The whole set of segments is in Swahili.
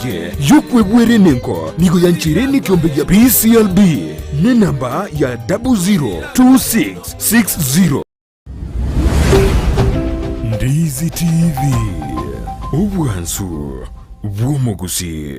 Yukwe bwere nenko nigo yanchireni kiombe ya PCLB ni namba ya 002660. Ndizi TV Ubwansu bw'omu Gusii.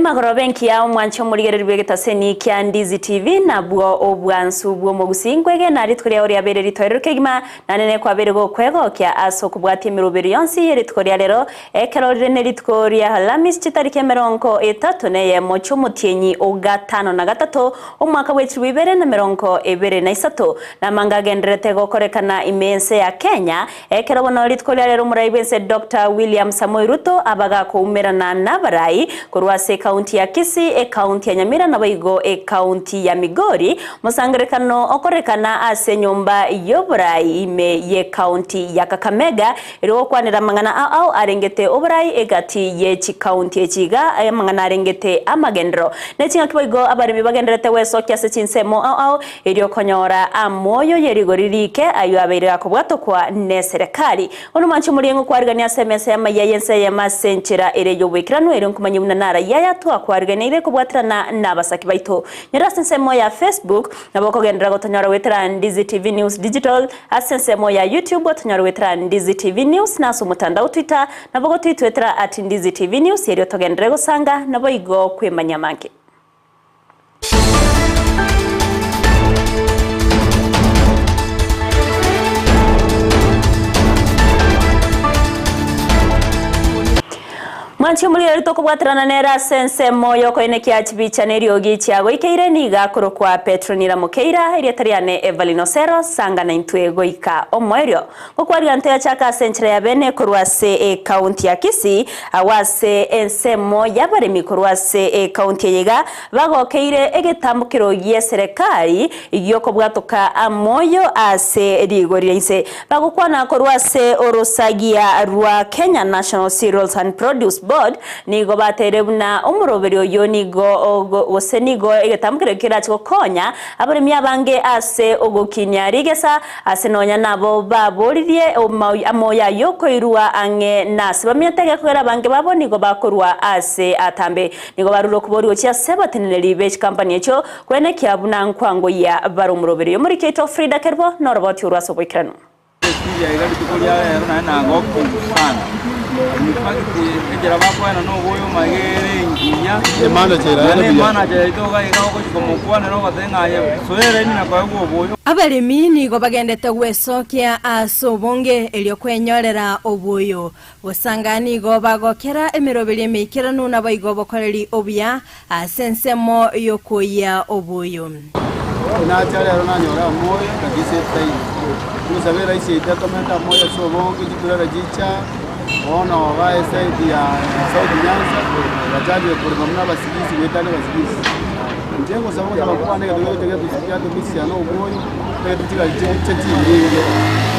Magoro benki ya mwancho murigere rwegetaseni kya Ndizi TV na bwo obwansu bw'omu Gusii ngwege na ritkoria ori abere ritoero kegima na nene kwa bere go kwego kya aso kubwati mirubiri yonsi ritkoria lero ekero rene ritkoria Alhamis chitariki 30 ne Eyemo chomutienyi ogatano na gatatu omwaka wetu 2023 na manga genderete gokorekana imense ya Kenya ekero bono ritkoria lero muraibense Dr. William Samoei Ruto abaga kuumerana na barai kurwase kaunti ya Kisii kaunti ya Nyamira na baigo kaunti ya Migori musangerekano okorekana ase nyumba yoburai ime ye kaunti ya Kakamega iro kwanira mangana au arengete oburai egati ye chi kaunti echiga mangana arengete amagendro netinga kibaigo abari bagenderete weso kyase chinsemo au iro konyora amoyo yerigoririke ayo abere akobwato kwa ne serikali ono mancho muliengo kwarigania semese ya mayense ya masenchira ere yobwekirano ero nkumanyimuna nara yaya twakwarganire kubwatirana nabasaki baito nyirasensemo ya Facebook naboko gendera gotonyora wetera Ndizi TV News Digital asensemo ya YouTube gotonyora wetera Ndizi TV News naso mutandao Twitter naboko twitwetera @Ndizi TV News yero togendera gosanga nabo igo kwemanya manke. Mwanchi muri rito kubwatirana nera sense moyo ko ene kya chibicha neriogi chiago ikeire niga kurokwa Petronira Mukeira iri tariane Everline Osero sanga na intwego ika omwerio kokwari nteya chaka senchira ya bene kurwase county ya Kisii awase ensemo yabare mikurwase county yega bagokeire egetambukiro ye serikali igiyoko bwatoka amoyo ase rigoririse bagokwana kurwase orosagia rwa Kenya National Cereals and Produce Board nigo baterebuna omuroberio yo nigo osenigo egetambukire kiracho konya abarimi abange ase ogokinya rigesa ase nonya nabo baboririe amoya yoko irua ange nase bamyatege kwera bange babo nigo bakorwa ase atambe nigo baruro kuborio chia sebateneri bech company echo kwene kyabuna nkwango ya baro muroberio muri Keto Frida Kerbo noroboti uraso boikrano Ejera bakwana no boyo magere nginya emana chera itoga igaho komukwana no gatengaye soere ni nakwa boyo abarimi nigo bagendete gwesokia asobonge elio kwenyorera obuyo bosangani go bagokera emirobiri mikirano na baigo bokoreri obuya asensemo yokoya obuyo na chara na nyora moyo kagise tai kusabera isi tatomenta moyo sobonge jiturara jicha ona wae saidi ya South Nyanza wajaji kurumamna basigizi wetane basigizi njengo sababu abakuwa ndege doyote kusikia tumisi ano uboyo tutika chechinde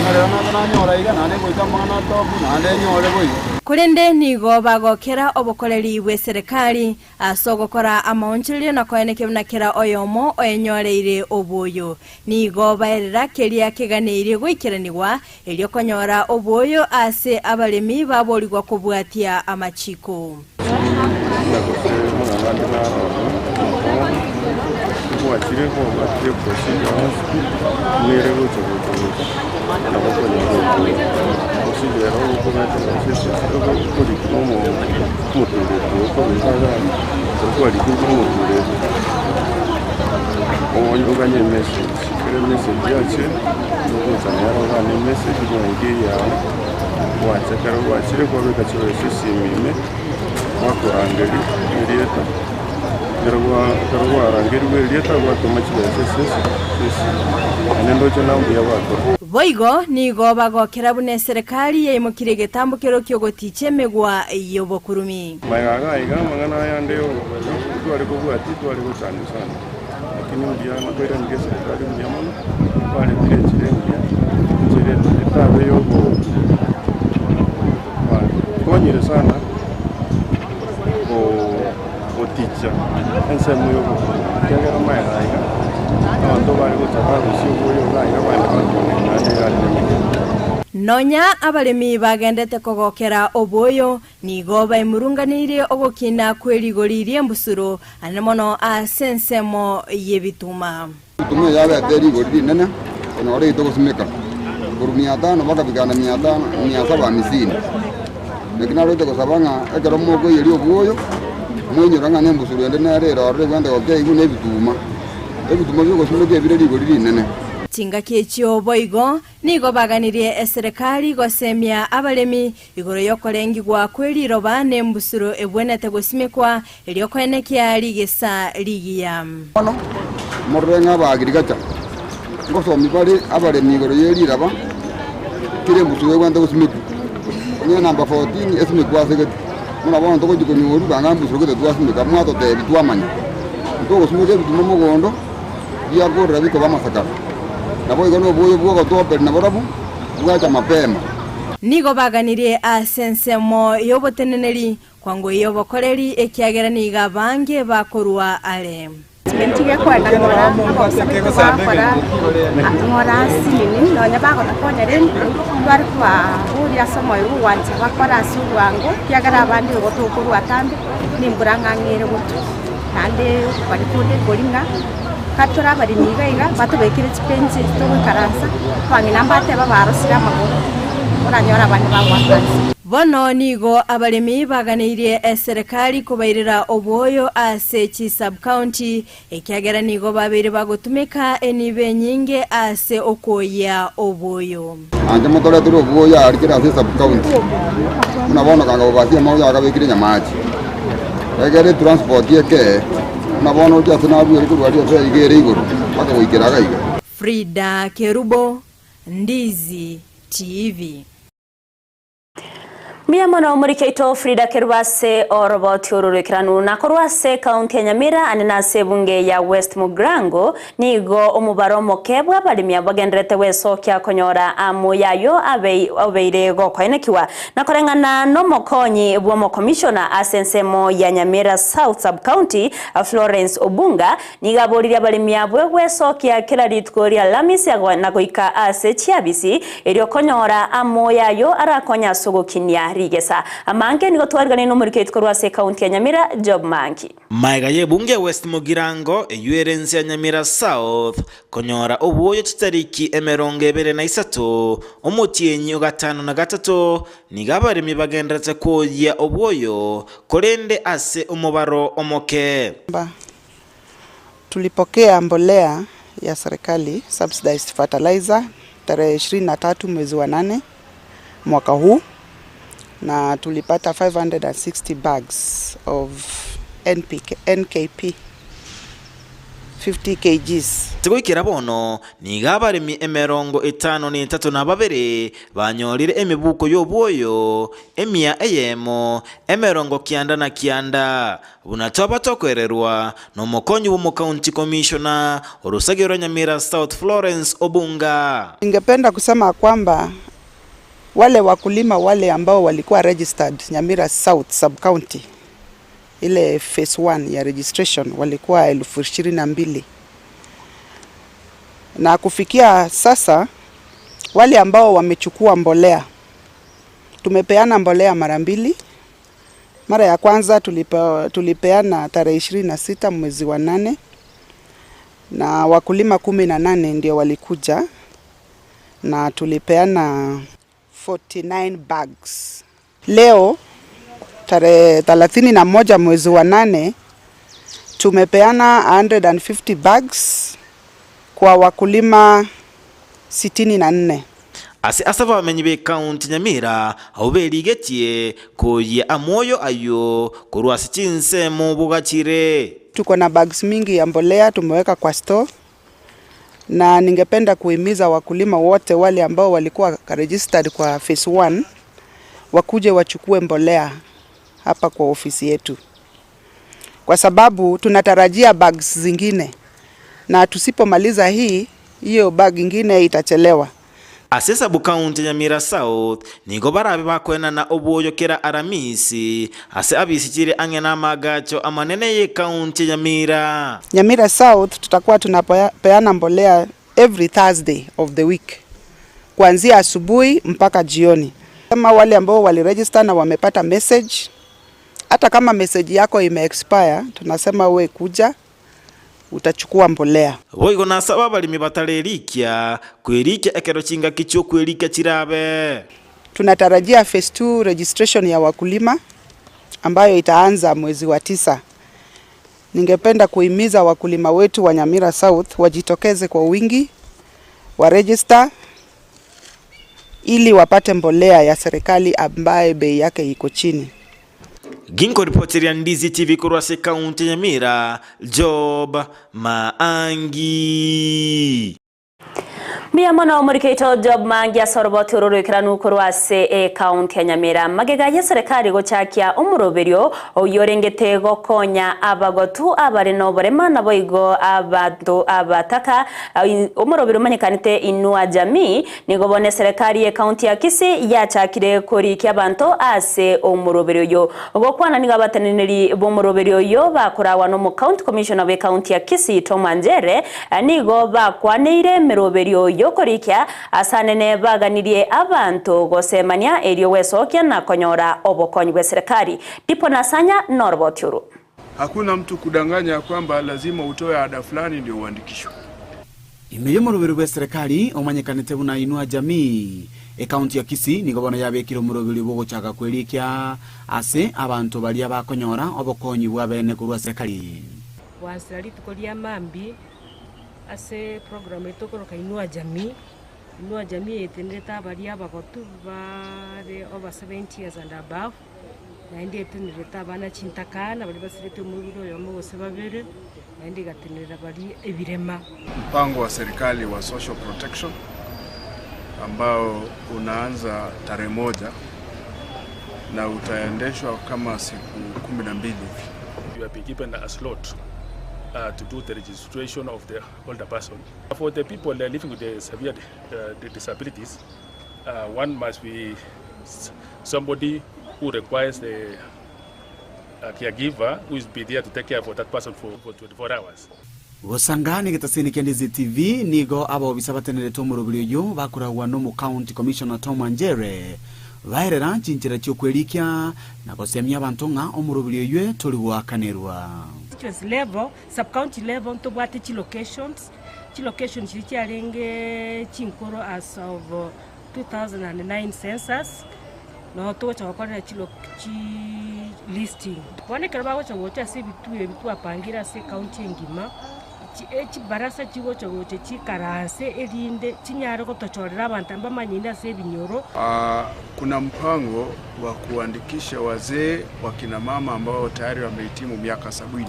ngara na nyora iga nane koikamana topu nane nyore boy kurende nigo bagokera obokoreri bwe serikali asogokora amaonchilio na koeneke mnakera oyomo oyenyoreire obuyo nigo baerera keria keganeire gwikiranirwa elio konyora obuyo ase abalemi baboligwa kubwatia amachiko Boigo nigo bagokera bune serikali yaimukire gitambukiro kyo gotiche megwa yobokurumi. Magaga iga mangana yande yo twari kubwati twari gutanu sana. Lakini mbiana kwera nige serikali mnyamana twari tirechire tabe yo konyire sana oticha Ensa muyo kagera magaga iga ndo bari gutaka Gusii uyo gaiga bana Nonya abalemi bagendete kogokera oboyo nigo baimurunganire ogokina kwerigoririe mbusuro anemono asensemo yebituma. Bituma yabe ateri goriri nene onore itogosimeka. Kurumia 5 mpaka bigana 500 750. Lekina rote kosabanga ekero moko yeri oboyo mwenye ranga nembusuro ende nere rore gwande gokei gune bituma. Ebituma byo gosimeka ebireri goriri nene. Tinga kiechio boigo nigo baganirie serikali gosemia abalemi igoro yokorengigwa kweliro bane mbusuro ebwenete gosimekwa eliokoenekia ligesa ligia morrenga ba agriculture ngosomi bari abalemi igoro yeliraba kire mbusuro egwande gosimekwa nye number 14 esimekwa segeti muna bona toko jikoni oru banga mbusuro gete twasimeka mwato te bitwamanya toko gosimeka bituma mogondo bia gorra biko bamasakara. Nigo baganirie asensemo yoboteneneri kwango yobokoreri ekiagera niga bange bakorwa ale. Mentige kwenda ngora ngora ngora sini nonya bagona konyere twari kwa uri asomo yuwanje bakora suwango kiagera abandi gotokorwa tambe nimburangangire gutu nande bari kunde golinga katora bari nigaiga batubekire chipenzi to karansa twangina mbate babarosira magoro oranyora bandi bagwakazi. Bono nigo abalemi baganirie serikali kubairira oboyo ase chi sub county ekiagera nigo babiri bagotumika enibe nyinge ase okoya oboyo. Anje motore turo oboyo arikira ase sub county. Unabona kanga babasia mauya akabekire nyamaji. Egere transport yeke unabona uja sana abu erikurwari ose igere iguru paka wikiraga iga. Frida Kerubo, Ndizi TV. Miyamono muri keito Frida Kerubase oroboti ororekiranu na korwase kaunti ya Nyamira anena sebunge ya West Mugrango nigo omubaro mokebwa balimya bagendrete weso kya konyora amoyayo abeire gokwenekiwa na korengana no mokonyi bwo commissioner asensemo ya Nyamira South Sub County Florence Obunga nigaborira balimya bwe weso kya kiraritkoria lamisi na goika ase chiabisi eryo konyora amoyayo arakonya sogokinya rigesa amange nigo twarigane no muri ketkorwase kaunti ya Nyamira job manki maiga ye bunge West Mugirango eyuerensi ya Nyamira South konyora obuoyo chitariki emeronge bere na isatu omutienyi gatano na gatatu nigabaremi bagendretse koya obuoyo korende ase omubaro omoke. Tulipokea mbolea ya serikali subsidized fertilizer tarehe 23 mwezi wa 8 mwaka huu na tulipata 560 bags of NKP 50 kgs. Tikoikira bono nigabaremi emerongo 53 na babere banyorire emibuko y'obuoyo emia Eyemo emerongo kianda na kianda bunatoba tokwererwa no mokonyi wo county commissioner orusagiro Nyamira South Florence Obunga. Ningependa kusema kwamba wale wakulima wale ambao walikuwa registered Nyamira South Sub County ile phase 1 ya registration walikuwa 22,000 na kufikia sasa wale ambao wamechukua mbolea tumepeana mbolea mara 2. Mara ya kwanza tulipeana tarehe 26 mwezi wa 8 na wakulima 18 ndio walikuja na tulipeana 49 bags. Leo tarehe 31 mwezi wa 8 tumepeana 150 bags kwa wakulima 64. Asaba bamenyibe county Nyamira oberigetie koye amoyo ayo kurwasi chinse mu bugakire Tuko na bags mingi ya mbolea tumeweka kwa store, na ningependa kuhimiza wakulima wote wale ambao walikuwa registered kwa phase 1 wakuje wachukue mbolea hapa kwa ofisi yetu, kwa sababu tunatarajia bags zingine, na tusipomaliza hiyo bag ingine itachelewa. Asesa bukaunti Nyamira South nigo barabe bakwena na obuoyokera aramisi ase abisichire angena magacho amanene ye kaunti Nyamira South tutakuwa tunapeana mbolea every Thursday of the week kuanzia asubuhi mpaka jioni. Kama wale ambao waliregister na wamepata message, hata kama message yako ime-expire, tunasema we kuja utachukua mbolea. Boigo na sababu limibatalerikia kwerikia ekero chinga kicho kwerikia chirabe. Tunatarajia phase 2 registration ya wakulima ambayo itaanza mwezi wa 9. Ningependa kuhimiza wakulima wetu wa Nyamira South wajitokeze kwa wingi, wa register ili wapate mbolea ya serikali ambaye bei yake iko chini. Ginko reporter ya Ndizi TV kurwase kaunti Nyamira, Job Maangi. Mia mono murikeito Job Maangi asoroboti ururikiranu kurwase kaunti Nyamira. Magega ya serikali gochakia umuroberio oyorengete gokonya abagotu abari no borema na boigo abado abataka umuroberio manyikanite inua jamii nigobone serikali ya kaunti ya Kisii yachakire korikia bantu ase umuroberio yo gokwana nigabataneneri bomuroberio yo bakurawa no mu county commissioner we kaunti ya Kisii Tomanjere nigo bakwaneire miroberio yo korikia asanene baganirie abantu gosemania erio wesokia na konyora obokonyi bwe serikali. Ndipo nasanya Norbotiuru. Hakuna mtu kudanganya kwamba lazima utoe ada fulani ndio uandikishwe. Imeyo murubero bwe serikali omanyekanite buna inua jamii kaunti ya Kisii nigobona yabekiro murubero bwo chaka kwerikia ase abantu bali abakonyora obokonyi bwa bene kurwa serikali. Wasali tukolia mambi ase program etokoroka inua jamii etendeta bali abagotu bare over 70 years and above na ndi etendeta bana chintakana bali basirete umuriro yomo bose babere na ndi gatenera bali ebirema. Mpango wa serikali wa social protection ambao unaanza tarehe 1 na utaendeshwa kama siku 12 hivi. You have been given a slot to do the registration of the older person. For the people living with the severe disabilities, one must be somebody who requires the caregiver who is be there to take care for that person for 24 hours. Gosangani getasini kia Ndizi TV nigo abo bisabatenere tomurobirio yo bakurawa no mu county commissioner Tomanjere vairera chinchira chiokwerikia na gosemia abantu nga omurobirio ywe toliwa kanerwa. Level, sub-county level, to bwate chi locations chiri arenge chinkoro as of 2009 census. No to chakora chi listing. Wane karaba wacha se bitu apangira se county ngima. Chi barasa chigo chagoche chi karase elinde chinyaro gotochorera abantu ambamanyinda se binyoro. Kuna mpango wa kuandikisha wazee wakina mama ambao tayari wamehitimu miaka 70.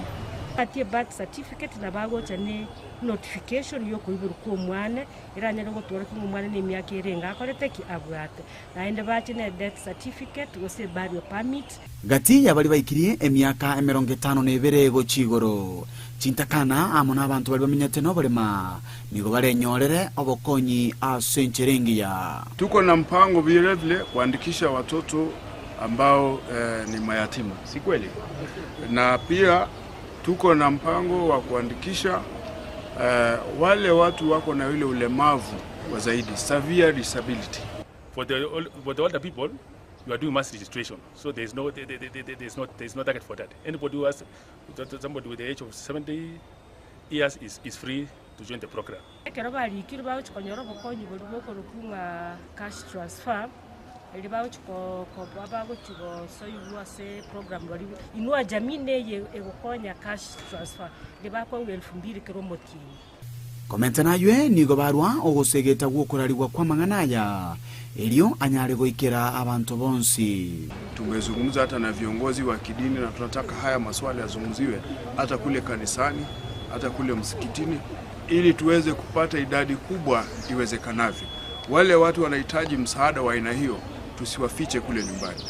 Atie birth certificate na bago chane notification yo kuiburuko mwane iranyero gotwara ku mwane ne myaka irenga akorete ki abwate na ende bachine death certificate gose burial permit. Gati ya bali baikirie emyaka 52 go chigoro chintakana amona abantu bali bamenyete no barema nigo barenyorere obokonyi asencherengia. Tuko na mpango vile kuandikisha watoto ambao ni mayatima, si kweli? Na pia tuko na mpango wa kuandikisha wale watu wako na ile ulemavu wa zaidi, severe disability. For the older people, you are doing mass registration, so there's no target for that. Anybody who has somebody with the age of 70 years is free to join the program. Ekerobali kirba uchikonyoro bokonyi bodiboko rukunga cash transfer. Elibao chiko babago chiko soyuwa se program bali inua jamii neye egokonya cash transfer libako 2000 kiromoti. Komenta na ywe nigo barwa ogosegeta gukorariwa kwa manganaya ilio anyare goikera abantu bonsi. Tumezungumza hata na viongozi wa kidini na tunataka haya maswali yazungumziwe hata kule kanisani, hata kule msikitini, ili tuweze kupata idadi kubwa iwezekanavyo. Wale watu wanahitaji msaada wa aina hiyo, tusiwafiche kule nyumbani.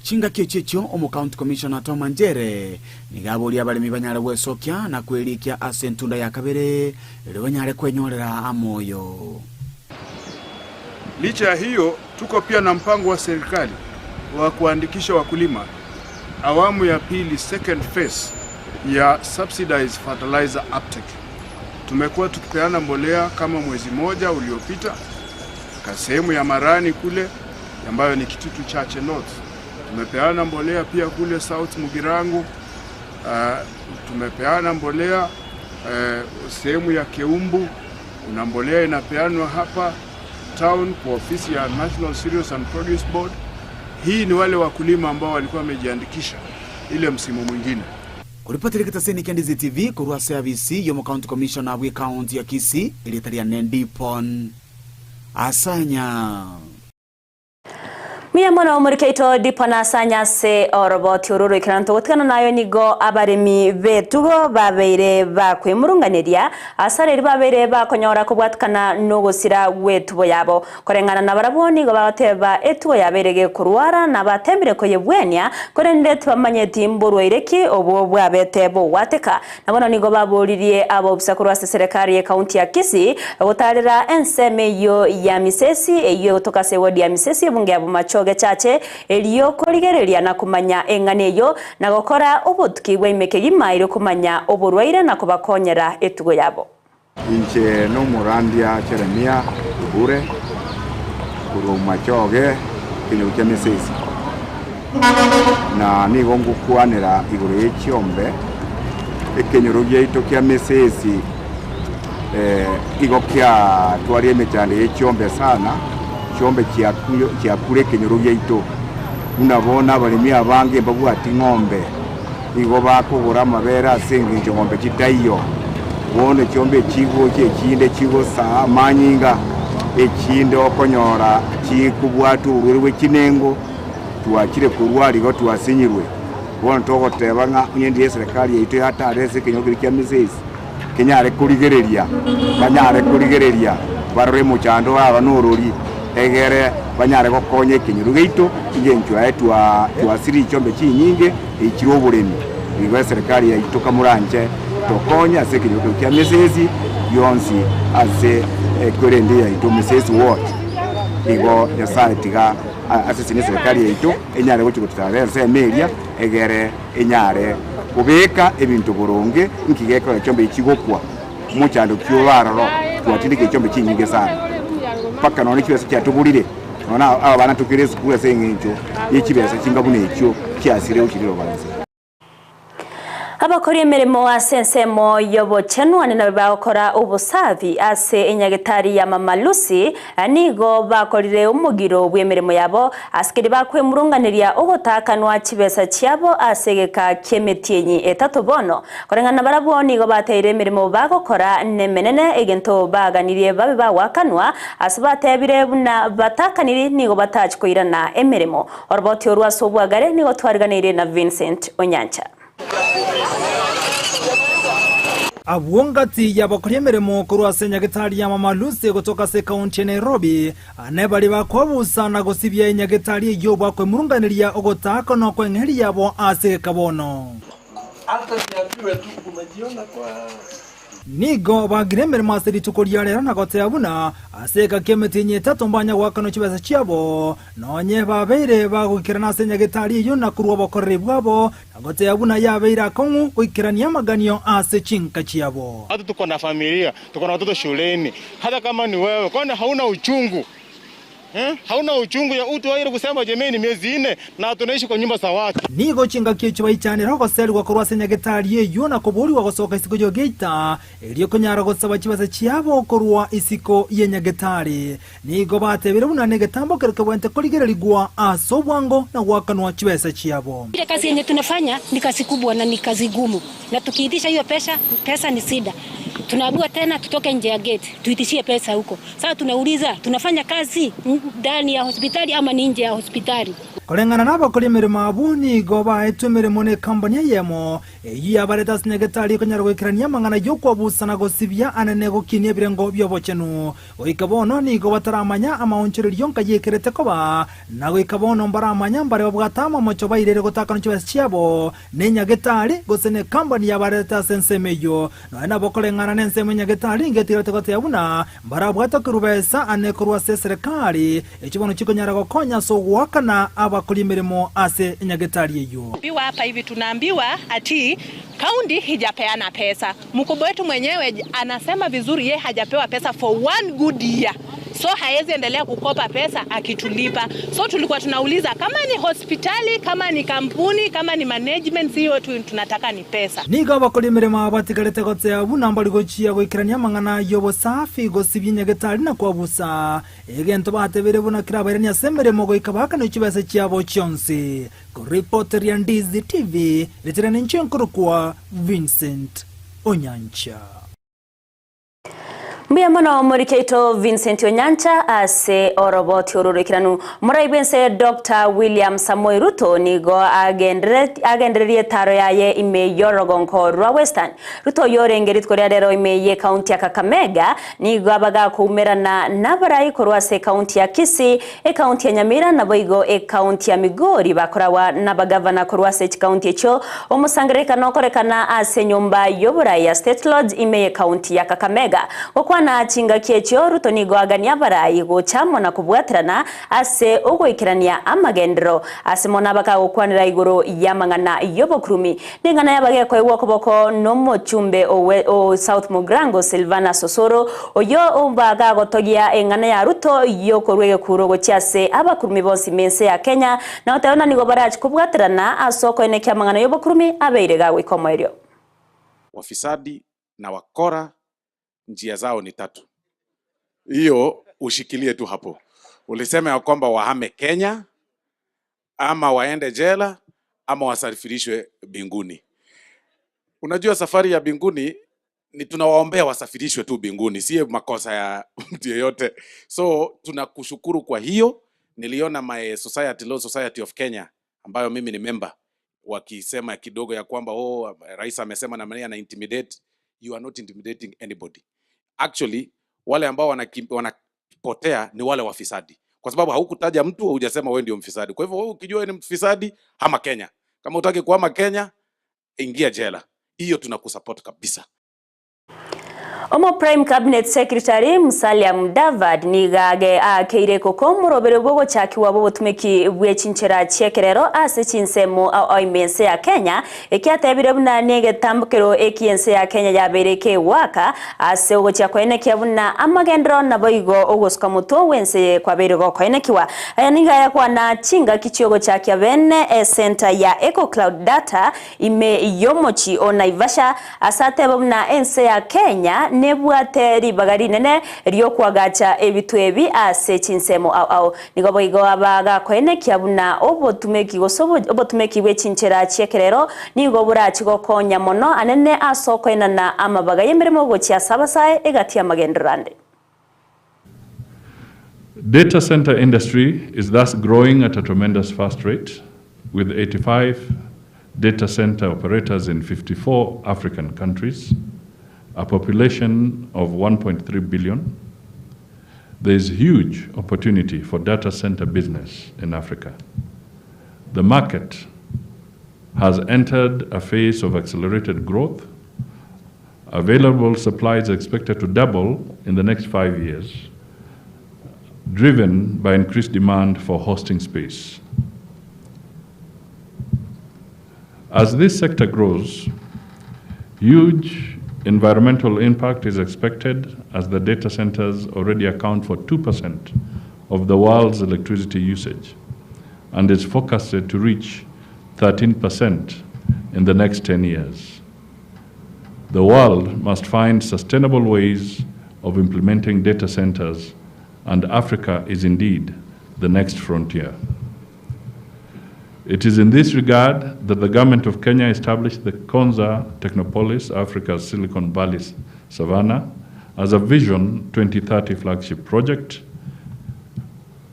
Chinga kichecho omu county commissioner Tom Njere nigaburi abalimi banyare gwesokya na kwelikia asentunda ya kabere ile banyare kwenyorera amoyo. Licha ya hiyo, tuko pia na mpango wa serikali wa kuandikisha wakulima awamu ya pili, second phase ya subsidized fertilizer uptake. Tumekuwa tukipeana mbolea kama mwezi moja uliopita kwa sehemu ya Marani kule ambayo ni Kitutu Chache North. Tumepeana mbolea pia kule South Mugirango. Tumepeana mbolea sehemu ya Keumbu. Kuna mbolea inapeanwa hapa town kwa ofisi ya National Cereals and Produce Board. Hii ni wale wakulima ambao walikuwa wamejiandikisha ile msimu mwingine. Kuripoti Kisii and Ndizi TV kurwa service yo county commissioner wa county ya Kisii ilitaria Nendipon Asanya. Mia mwana umurikeito dipona asanya se oroboti ururu ikiranto gutkana nayo nigo abaremi betugo babeire bakwimurunganiria asareri babeire bakonyora kubwatkana no gusira wetubo yabo korengana na baraboni go bateba etugo yaberege kurwara na batembire ko yebwenya korende tubamanyeti mburu ireki obo bwabetebo wateka nabona nigo baburirie abo bisakurwa serikali ya county ya Kisii gutarira Ensa meyo ya misesi eyo tokase wodi ya misesi bunge abo machoge chache eliyo korigereria na kumanya enganeyo na gukora ubutki bw'imekegima iri kumanya oburwaire na kubakonyera etugo yabo. Inche no murandia Jeremia bure kuru machoge kinyuke misesi na nigo ngukwanira iguru y'ekyombe ekenyoro y'ito kya misesi igo kya twari emitande y'ekyombe sana chombe kia kure kenyoro yaito unabona abalimi abange babwati ng'ombe igo bakugura mabera asenga ng'ombe kitaiyo bone chombe chigo kinde chigo sa manyinga ekinde okonyora chikubwatu urwe kinengo tuakire kurwari go tuasinyirwe bone togotebanga nyendi serikali yaito yatarese kenyoro kia misesi kenyare kurigereria banyare kurigereria barore muchando aba n'ururi egere banyare gokonye kinyuru gito ingencho yetu tuasiri chombe chinyinge ikiro buremi igwe serikali yaito kamuranje tokonya ase kinyuru kya misesi yonsi ase kwerende yaito misesi what igo yasaitiga ase ni serikali yaito enyare gochigotara ase media egere enyare kubeka ebintu burunge nkigeko chombe ikigokwa muchando kyubararo twatindike chombe chinyinge sana paka none kibese kyatubulire nona abana tukire sikule sengencho yekibese kingabune ekyo kyasire ukiriro banze abakori emirimo asensemo yobochenwane na bakora ubusavi ase enyagetari ya Mama Lucy anigo bakorire umugiro bw'emirimo yabo askiri bakwemurunganiria ubutakanwa kibesa cyabo asegeka kemetienyi etatu bono korengana baraboni go bateire emirimo bagokora nemenene egento baganirie babe bawakanwa asibatebire buna batakaniri nigo batachikoirana emirimo orboti orwasobwagare nigo twariganire na Vincent Onyancha. Abwongati y'abakora emirimo kurwa senyagetari ya Mama Lucy kutoka se county Nairobi anebali bakwabusa na gusibya enyagetari yo bakwemurunganiria ogotaka no kwengeri yabo ase kabono hata siambiwe tu umejiona kwa nigo bagire emirimo ase ritukoria rero na gotebuna aseka kemetinye etatu mbanya gwakano kibesa cyabo nonye babeire bagukirana senyagetari yo na kurwa bakorere bwabo na gotebuna yabeire akongu kuikirania maganio ase chinka cyabo. Hata tuko na familia, tuko na watoto shuleni. Hata kama ni wewe, kwani hauna uchungu? Hauna uchungu ya utu waire kusema jemeni miezi 4 na tunaishi kwa nyumba za watu. Nigo chinga kicho bayichane roko seli kwa kurwa senyagetari yo na kuburi wa gosoka isiko yo geita eliyo kunyara gosaba kibasa cyabo kurwa isiko yenyagetari nigo batebire buna negetambo kereka bwente koligererigwa asobwango na wakanwa kibesa cyabo. Ile kazi yenye tunafanya ni kazi kubwa na ni kazi gumu na tukiitisha hiyo pesa ni sida. tunaambiwa tena tutoke nje ya gate tuitishie pesa huko. Sasa tunauliza tunafanya kazi ndani ya hospitali ama ni nje ya hospitali? Kulingana na abakora imirimo abo nigo bahetwo imirimo ni kampani ya Eyemo eyi abareta sinyagetari konyara gwikirania amang'ana yo kwabusana gusibia anene gukinia ebirengo byobochenu goika bono nigo bataramanya amaonchererio nkayekirete koba na goika bono mbaramanya mbare babwatama mocho bairere gutakana chibesi chiabo nenyagetari gusene kampani ya bareta sensemeyo no ena bokoleng'ana nensemo nyagetari ngetirete gote yabuna mbarabwata kurubesa ane kurwa serikali echibono chikonyara gokonya so gwakana abakora imirimo ase nyagetari eyo. Biwa hapa hivi tunaambiwa ati kaunti hijapeana pesa. Mkubwa wetu mwenyewe anasema vizuri yeye hajapewa pesa for one good year. So haezi endelea kukopa pesa akitulipa. So tulikuwa tunauliza kama ni hospitali, kama ni kampuni, kama ni management, hiyo tunataka ni pesa. Niga abakora imirimo abatigarete gotse abuna mbari gochia gwikirania amang'ana yobo safi gosibye nyagetari na kwabusa egento batebere buna kiraberania semeremo goika bakana chibese chiabo chionse ko reporter ya Ndizi TV leterana nchenkuru kwa Vincent Onyancha. Mbia mono morikeito Vincent Onyancha ase oroboti ororikiranu moraibense Dr. William Samoei Ruto nigo agendererie taro yaye ime yorogonko rwa Western Ruto yorengerit koria rero ime ye county ya Kakamega nigo abaga kumerana nabarai korwa se county ya Kisii county ya Nyamira na boigo county ya Migori bakorawa nabagavana korwa se county echo omusangereka nokorekana ase nyumba yoburai ya State Lodge ime ye county ya Kakamega na chinga kiecho Ruto nigo agania barai gochamo na kubwatirana ase ugoikirania amagendero ase mona baka gukwanira iguru yamang'ana yobokurumi ningana yabage kwa igwokoboko no mochumbe o South Mugrango Silvana Osero oyo umbaga gotogia eng'ana ya Ruto yokorwege kuro gochiase abakurumi bonsi mense ya Kenya na otayona nigo barachi kubwatirana asoko eneke amang'ana yobokurumi abeirega gwikomoerio. Wafisadi na wakora njia zao ni tatu. Hiyo ushikilie tu hapo. Ulisema ya kwamba wahame Kenya ama waende jela ama wasafirishwe binguni. Unajua safari ya binguni ni tunawaombea wasafirishwe tu binguni, si makosa ya mtu yeyote. So tunakushukuru kwa hiyo. Niliona my society, Law Society of Kenya ambayo mimi ni member wakisema kidogo ya kwamba rais amesema na mania na intimidate. You are not intimidating anybody. Actually, wale ambao wanapotea ni wale wafisadi. Kwa sababu haukutaja mtu, hujasema wewe ndio mfisadi. Kwa hivyo wewe ukijua ni mfisadi, hama Kenya. Kama hutaki kuhama Kenya, ingia jela. Hiyo tunakusupport kabisa. Omo Prime Cabinet Secretary Musalia Mudavadi nigage akeire koko murobere bwo chakiwa bo tumeki bwechinchera chekerero ase chinsemo oimense ya Kenya ekiatebire buna nege tambukero ekiense ya Kenya yabereke waka ase ogocha kwene kyabuna amagendro na boigo ogoska muto wense kwaberego kwene kiwa ayaniga yakwa na chinga kichiogo cha kyabene center ya Eco Cloud Data ime yomochi onaivasha asate buna ense ya Kenya nebwate bagari nene ryo kwagacha ebitwebi ase chinsemo au nigo boigo abaga kwene kyabuna obotumeki bwechinchera chekerero nigo burachi gokonya mono anene asoko enana amabaga yemeremo gochya sabasae egati amagenderande. Data center industry is thus growing at a tremendous fast rate with 85 data center operators in 54 African countries. A population of 1.3 billion, there is huge opportunity for data center business in Africa. The market has entered a phase of accelerated growth. Available supply is expected to double in the next 5 years, driven by increased demand for hosting space. As this sector grows, huge environmental impact is expected as the data centers already account for 2% of the world's electricity usage and is forecasted to reach 13% in the next 10 years. The world must find sustainable ways of implementing data centers, and Africa is indeed the next frontier. It is in this regard that the government of Kenya established the Konza Technopolis, Africa's Silicon Valley Savannah as a Vision 2030 flagship project,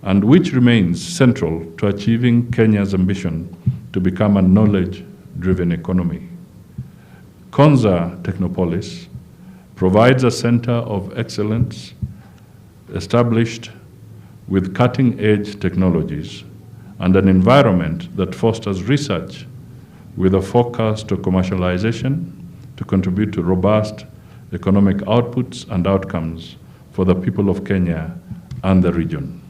and which remains central to achieving Kenya's ambition to become a knowledge-driven economy. Konza Technopolis provides a center of excellence established with cutting-edge technologies and an environment that fosters research with a focus to commercialization to contribute to robust economic outputs and outcomes for the people of Kenya and the region.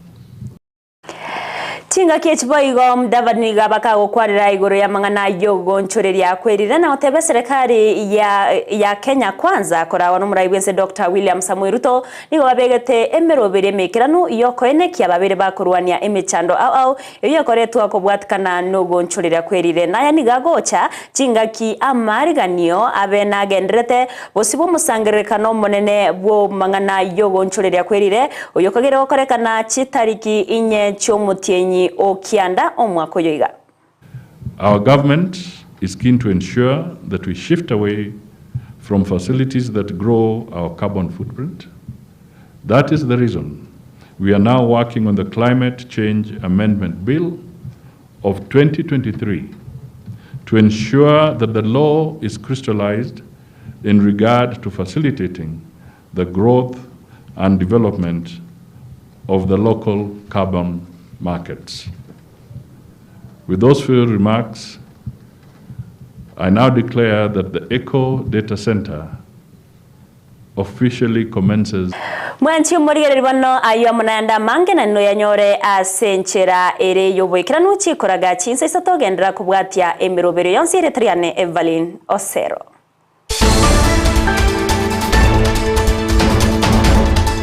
Tinga kiechbo igo mdavani gabaka gukwarira iguru ya mangana yogo nchureria kwerire na otebe serikali ya Kenya kwanza korawa n'umurayibwense Dr. William Samuel Ruto nigo babegete emerobere mekiranu yoko enekia babere bakurwania emechando au iyo koretwa kubwatikana nogo nchureria kwerire naya nigagocha tinga ki amariganio abena gendrete bosibo musangerekano monene bwo mangana yogo nchureria kwerire uyo kogere okorekana chitariki inye chomutienyi Our government is keen to ensure that we shift away from facilities that grow our carbon footprint. That is the reason we are now working on the Climate Change Amendment Bill of 2023 to ensure that the law is crystallized in regard to facilitating the growth and development of the local carbon markets. With those few remarks, I now declare that the Eco Data Center officially commences. Mwanchi umurigere ribano ayo munanda mangena no yanyore asenchera ere yoboikira nuchi koraga chinsa isatogendera kubwatia emirobere yonsi retriane Everline Osero.